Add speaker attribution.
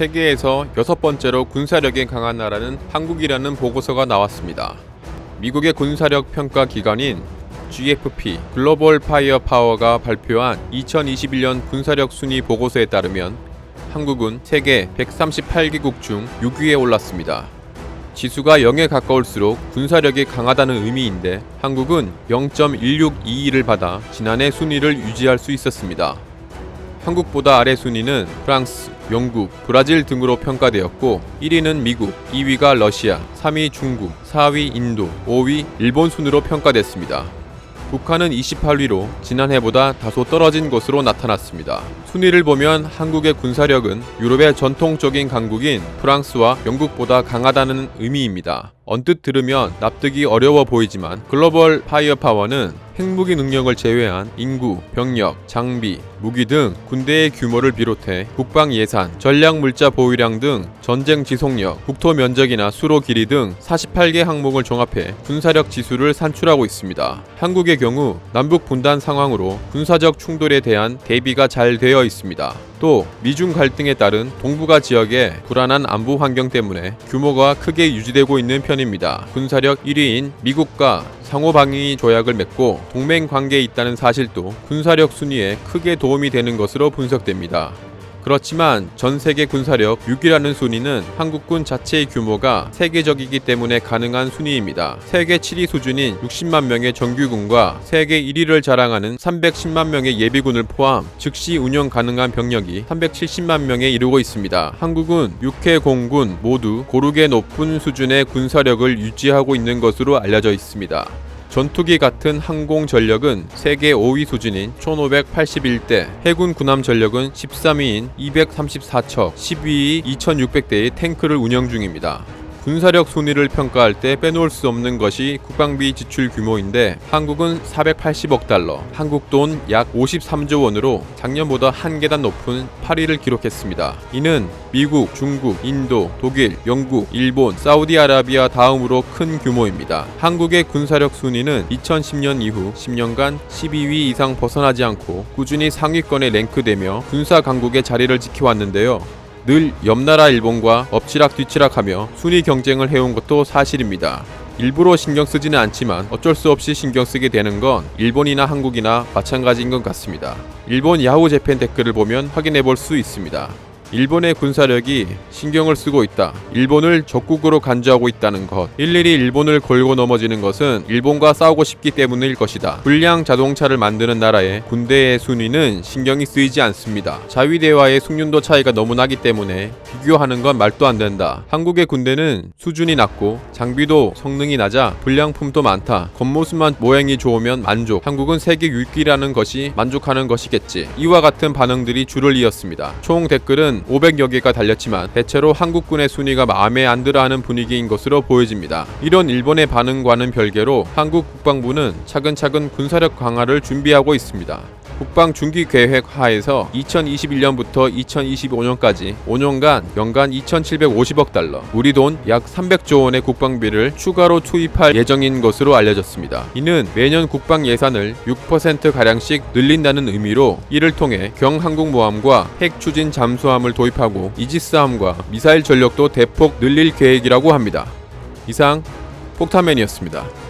Speaker 1: 세계에서 6번째로 군사력이 강한 나라는 한국이라는 보고서가 나왔습니다. 미국의 군사력 평가 기관인 GFP 글로벌 파이어 파워가 발표한 2021년 군사력 순위 보고서에 따르면 한국은 세계 138개국 중 6위에 올랐습니다. 지수가 0에 가까울수록 군사력이 강하다는 의미인데 한국은 0.1622를 받아 지난해 순위를 유지할 수 있었습니다. 한국보다 아래 순위는 프랑스, 영국, 브라질 등으로 평가되었고 1위는 미국, 2위가 러시아, 3위 중국, 4위 인도, 5위 일본 순으로 평가됐습니다. 북한은 28위로 지난해보다 다소 떨어진 것으로 나타났습니다. 순위를 보면 한국의 군사력은 유럽의 전통적인 강국인 프랑스와 영국보다 강하다는 의미입니다. 언뜻 들으면 납득이 어려워 보이지만 글로벌 파이어 파워는 핵무기 능력을 제외한 인구, 병력, 장비, 무기 등 군대의 규모를 비롯해 국방 예산, 전략 물자 보유량 등 전쟁 지속력, 국토 면적이나 수로 길이 등 48개 항목을 종합해 군사력 지수를 산출하고 있습니다. 한국의 경우 남북 분단 상황으로 군사적 충돌에 대한 대비가 잘 되어 있습니다. 또 미중 갈등에 따른 동북아 지역의 불안한 안보 환경 때문에 규모가 크게 유지되고 있는 편입니다. 군사력 1위인 미국과 상호방위 조약을 맺고 동맹 관계에 있다는 사실도 군사력 순위에 크게 도움이 되는 것으로 분석됩니다. 그렇지만 전 세계 군사력 6위라는 순위는 한국군 자체의 규모가 세계적이기 때문에 가능한 순위입니다. 세계 7위 수준인 60만 명의 정규군과 세계 1위를 자랑하는 310만 명의 예비군을 포함 즉시 운영 가능한 병력이 370만 명에 이르고 있습니다. 한국은 6회 공군 모두 고르게 높은 수준의 군사력을 유지하고 있는 것으로 알려져 있습니다. 전투기 같은 항공 전력은 세계 5위 수준인 1581대, 해군 군함 전력은 13위인 234척, 12위 2600대의 탱크를 운영 중입니다. 군사력 순위를 평가할 때 빼놓을 수 없는 것이 국방비 지출 규모인데 한국은 480억 달러, 한국 돈 약 53조 원으로 작년보다 한 계단 높은 8위를 기록했습니다. 이는 미국, 중국, 인도, 독일, 영국, 일본, 사우디아라비아 다음으로 큰 규모입니다. 한국의 군사력 순위는 2010년 이후 10년간 12위 이상 벗어나지 않고 꾸준히 상위권에 랭크되며 군사 강국의 자리를 지켜왔는데요. 늘 옆나라 일본과 엎치락뒤치락하며 순위 경쟁을 해온 것도 사실입니다. 일부러 신경 쓰지는 않지만 어쩔 수 없이 신경 쓰게 되는 건 일본이나 한국이나 마찬가지인 것 같습니다. 일본 야후 재팬 댓글을 보면 확인해 볼 수 있습니다. 일본의 군사력이 신경을 쓰고 있다. 일본을 적국으로 간주하고 있다는 것. 일일이 일본을 걸고 넘어지는 것은 일본과 싸우고 싶기 때문일 것이다. 불량 자동차를 만드는 나라의 군대의 순위는 신경이 쓰이지 않습니다. 자위대와의 숙련도 차이가 너무 나기 때문에 비교하는 건 말도 안 된다. 한국의 군대는 수준이 낮고 장비도 성능이 낮아 불량품도 많다. 겉모습만 모양이 좋으면 만족. 한국은 세계 6위라는 것이 만족하는 것이겠지. 이와 같은 반응들이 줄을 이었습니다. 총 댓글은 500여 개가 달렸지만 대체로 한국군의 순위가 마음에 안 들어하는 분위기인 것으로 보여집니다. 이런 일본의 반응과는 별개로 한국 국방부는 차근차근 군사력 강화를 준비하고 있습니다. 국방 중기 계획 하에서 2021년부터 2025년까지 5년간 연간 2,750억 달러, 우리 돈 약 300조 원의 국방비를 추가로 투입할 예정인 것으로 알려졌습니다. 이는 매년 국방 예산을 6%가량씩 늘린다는 의미로 이를 통해 경항공모함과 핵 추진 잠수함을 도입하고 이지스함과 미사일 전력도 대폭 늘릴 계획이라고 합니다. 이상 폭탄맨이었습니다.